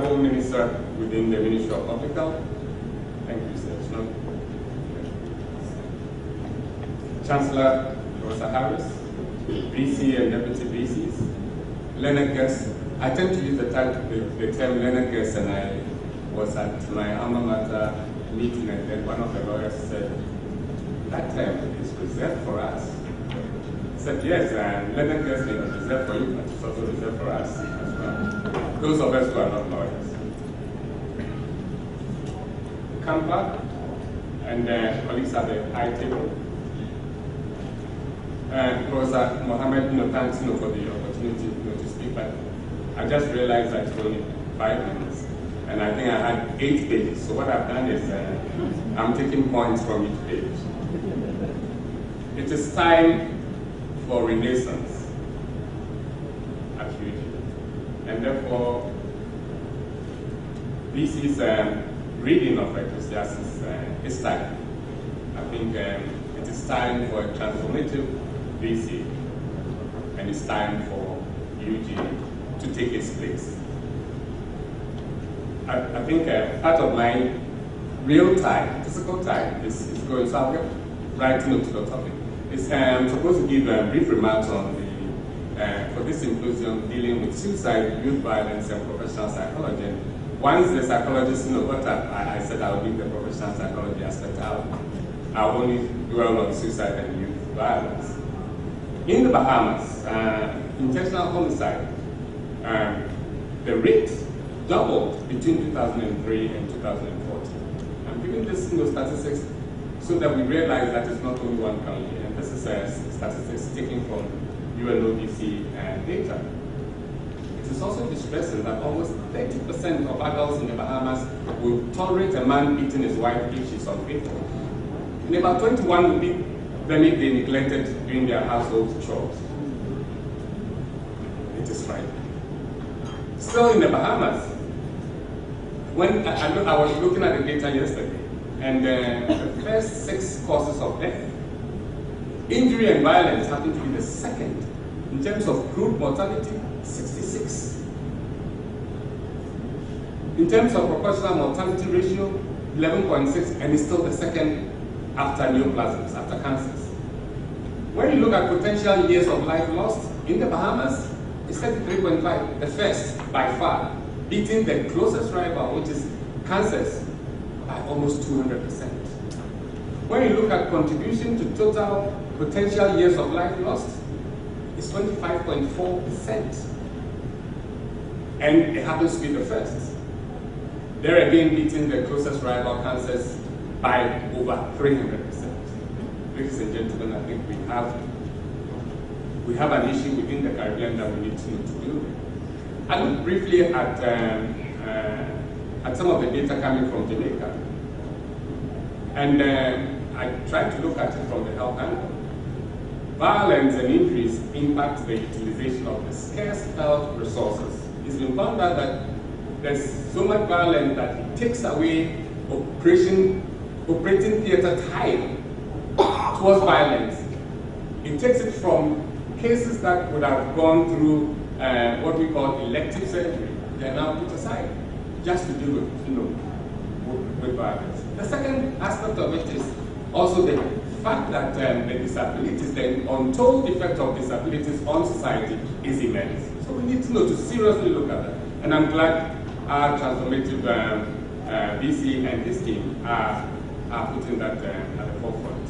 Honorable Minister within the Ministry of Public Health. Thank you, Sir. Chancellor Professor Harris, VC and Deputy VCs, Leonard guests. I tend to use the term Leonard guests, and I was at my alma mater meeting, and then one of the lawyers said, that term is reserved for us. I said, yes, and Leonard guests is reserved for you, but it's also reserved for us as well. Those of us who are not lawyers. Kampa and colleagues at the high table. Professor Mohammed, thanks for the opportunity to speak, but I just realized that it's only 5 minutes, and I think I had 8 pages. So what I've done is I'm taking points from each page. It is time for renaissance at UG, and therefore this is reading of Ecclesiastes is time. I think it is time for a transformative VC, and it's time for UG to take its place. I think part of my real time, physical time, is going, so I'll get right into the topic. I'm supposed to give brief remarks on for this symposium dealing with suicide, youth violence, and professional psychology. And once the psychologists got up, I said I'll leave the professional psychology aspect out. I'll only dwell on suicide and youth violence. In the Bahamas, intentional homicide, the rate doubled between 2003 and 2014. I'm giving this statistics so that we realize that it's not only one country, and this is statistics taken from UNODC data. It is also distressing that almost 30% of adults in the Bahamas will tolerate a man beating his wife if she's unfaithful. And about 21 will beat them if they neglected doing their household chores. It is right. Still in the Bahamas, when I was looking at the data yesterday, and the first 6 causes of death, injury and violence happen to be the second. In terms of crude mortality, 66. In terms of proportional mortality ratio, 11.6, and it's still the second after neoplasms, after cancers. When you look at potential years of life lost, in the Bahamas, it's 33.5, the first by far, beating the closest rival, which is cancers, by almost 200%. When you look at contribution to total potential years of life lost, it's 25.4%. And it happens to be the first. There again, beating the closest rival, cancers, by over 300%. Ladies and gentlemen, I think we have an issue within the Caribbean that we need to deal with. I looked briefly at some of the data coming from Jamaica, and I tried to look at it from the health angle. Violence and injuries impact the utilization of the scarce health resources. It's been found out that there's so much violence that it takes away operating theater time towards violence. It takes it from cases that would have gone through what we call elective surgery. They are now put aside just to deal with violence. The second aspect of it is also the fact that the disabilities, the untold effect of disabilities on society is immense. So we need to seriously look at that. And I'm glad our transformative VC and his team are putting that at the forefront.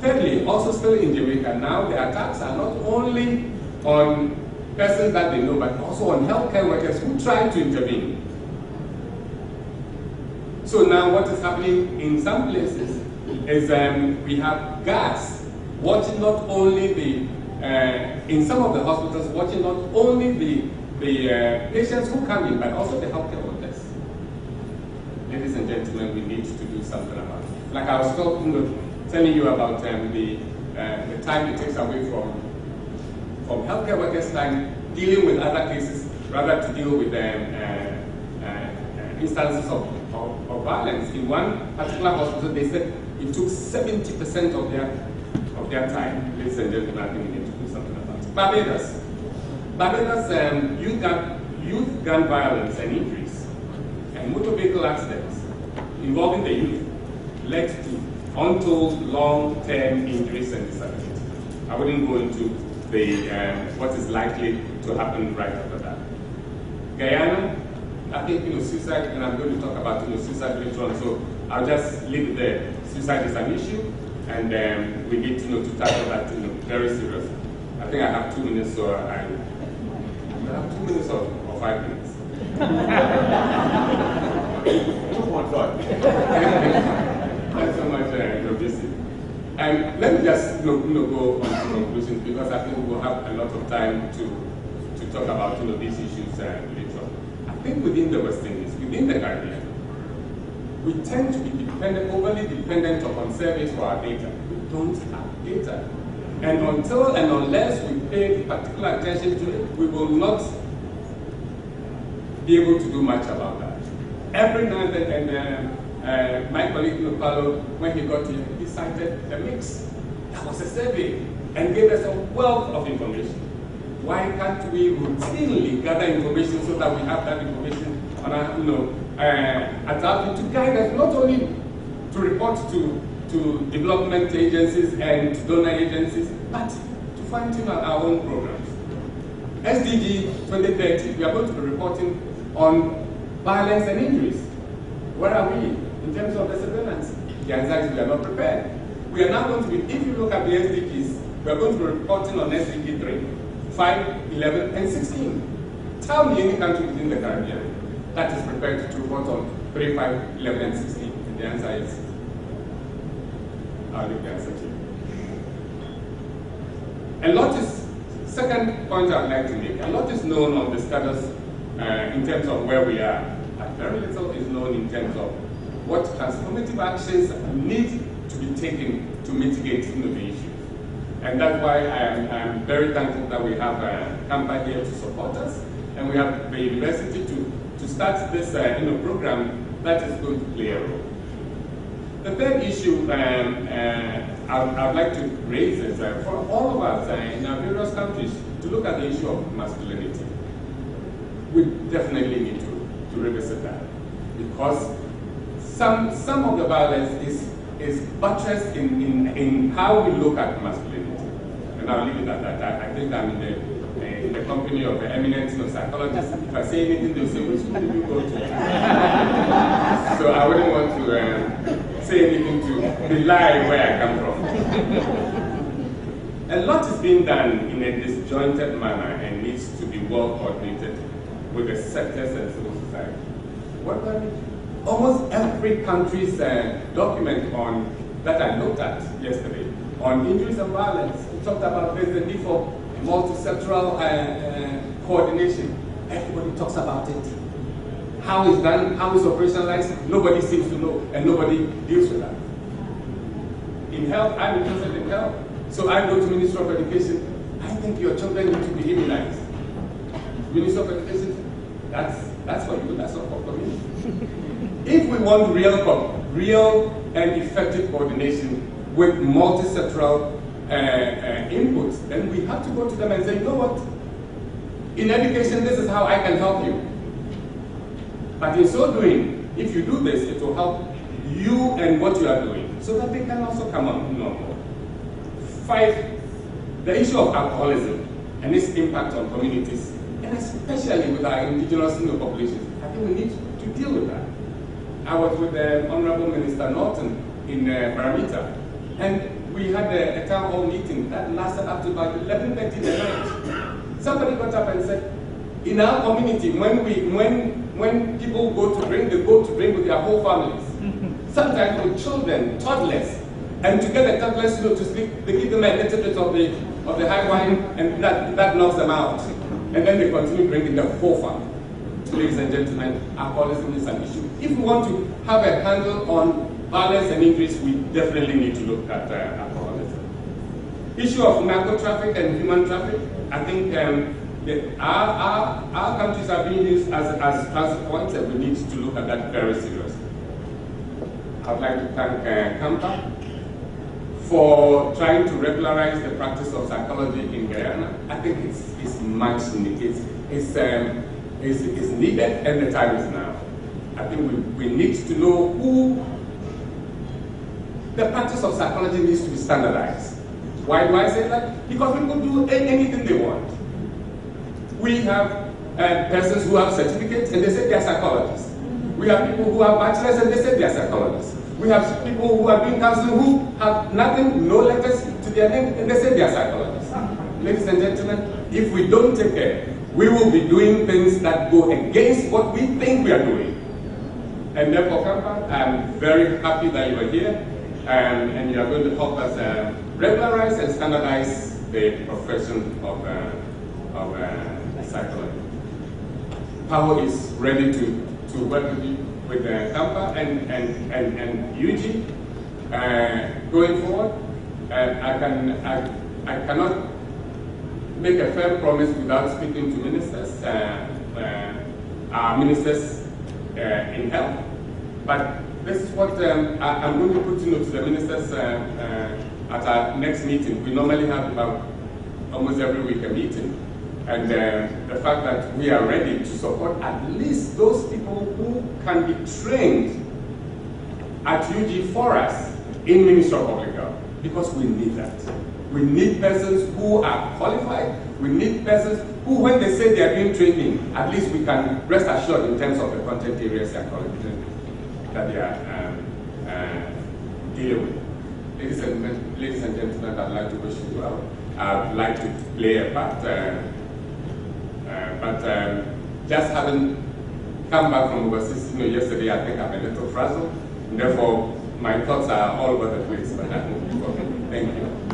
Thirdly, also still in Jamaica now, the attacks are not only on persons that they know, but also on healthcare workers who try to intervene. So now what is happening in some places is we have guards watching not only in some of the hospitals, watching not only the patients who come in, but also the healthcare workers. Ladies and gentlemen, we need to do something about it. Like I was telling you about the time it takes away from healthcare workers' time dealing with other cases, rather to deal with instances of violence. In one particular hospital, they said it took 70% of their time. Ladies and gentlemen, I think we need to do something about it. Barbados youth gun violence and injuries and motor vehicle accidents involving the youth led to untold long-term injuries and disabilities. I wouldn't go into the what is likely to happen right after that. Guyana, I think suicide, and I'm going to talk about suicide later on, so I'll just leave it there. Suicide is an issue, and we need to tackle that very seriously. I think I have 2 minutes, so I have 2 minutes or 5 minutes. 2.5. Thanks so much, you're busy. Let me just go on to conclusions, because I think we'll have a lot of time to talk about these issues later on. I think within the West Indies, within the Caribbean, we tend to be overly dependent upon surveys for our data. We don't have data. And until and unless we pay particular attention to it, we will not be able to do much about that. Every now and then, my colleague Paulo, when he got here, he cited a mix. That was a survey and gave us a wealth of information. Why can't we routinely gather information so that we have that information on our, adapted to guide us, not only to report to development agencies and donor agencies, but to fine-tune our own programs. SDG 2030, we are going to be reporting on violence and injuries. Where are we in terms of the surveillance? The answer is we are not prepared. We are now going to be, if you look at the SDGs, we are going to be reporting on SDG 3, 5, 11, and 16. Tell me any country within the Caribbean that is prepared to report on 3, 5, 11, and 16. And the answer is, I'll leave the answer to you. A lot is, second point I'd like to make, a lot is known on the status in terms of where we are, but very little is known in terms of what transformative actions need to be taken to mitigate the issues. And that's why I'm very thankful that we have Kampa here to support us, and we have the university to start this program that is going to play a role. The third issue I'd like to raise is for all of us in our various countries to look at the issue of masculinity. We definitely need to revisit that, because some of the violence is buttressed in how we look at masculinity. And I'll leave it at that. I think I'm in the company of eminent psychologists. If I say anything, they'll say, which school do you go to? So I wouldn't want to say anything to belie where I come from. A lot is being done in a disjointed manner and needs to be well coordinated with the sectors and civil society. What do I mean? Almost every country's document on that I looked at yesterday on injuries and violence, we talked about there's the need for multi-sectoral coordination. Everybody talks about it. How is done, how is operationalized, nobody seems to know, and nobody deals with that. In health, I'm interested in health. So I go to Ministry of Education, I think your children need to be immunized. Ministry of Education, that's for you, that's not for me. If we want real and effective coordination with multi-sectoral inputs, then we have to go to them and say, you know what? In education, this is how I can help you. But in so doing, if you do this, it will help you and what you are doing, so that they can also come on board. 5, the issue of alcoholism and its impact on communities, and especially with our indigenous populations. I think we need to deal with that. I was with the Honorable Minister Norton in Paramita, and we had a town hall meeting that lasted up to about 11:30 at night. Somebody got up and said, in our community, when people go to drink, they go to drink with their whole families. Sometimes with children, toddlers, and to get the toddlers to sleep, they give them a little bit of the high wine, and that knocks them out. And then they continue drinking the whole family. Ladies and gentlemen, alcoholism is an issue. If we want to have a handle on violence and injuries, we definitely need to look at alcoholism. Issue of narco traffic and human traffic. I think our countries are being used as transit points, and we need to look at that very seriously. I'd like to thank Kampa for trying to regularize the practice of psychology in Guyana. I think it's much needed. is needed, and the time is now. I think we need to know who the practice of psychology needs to be standardized. Why do I say that? Because people do anything they want. We have persons who have certificates and they say they are psychologists. We have people who have bachelors and they say they are psychologists. We have people who are doing counseling who have nothing, no letters to their name, and they say they are psychologists. Ladies and gentlemen, if we don't take care, we will be doing things that go against what we think we are doing. And therefore, Kampa, I'm very happy that you are here, and you are going to help us regularize and standardize the profession of psychology. Power is ready to work with you, with Kampa and UG going forward. I cannot make a firm promise without speaking to ministers, our ministers in health. But this is what I'm going to put to the ministers at our next meeting. We normally have about almost every week a meeting. And the fact that we are ready to support at least those people who can be trained at UG for us in Ministry of Public Health, because we need that. We need persons who are qualified. We need persons who, when they say they are doing training, at least we can rest assured in terms of the content areas that they are dealing with. Ladies and gentlemen, I'd like to wish you well. I'd like to play a part. But just having come back from overseas, yesterday, I think I'm a little frazzled. Therefore, my thoughts are all over the place, but that will be okay. Thank you.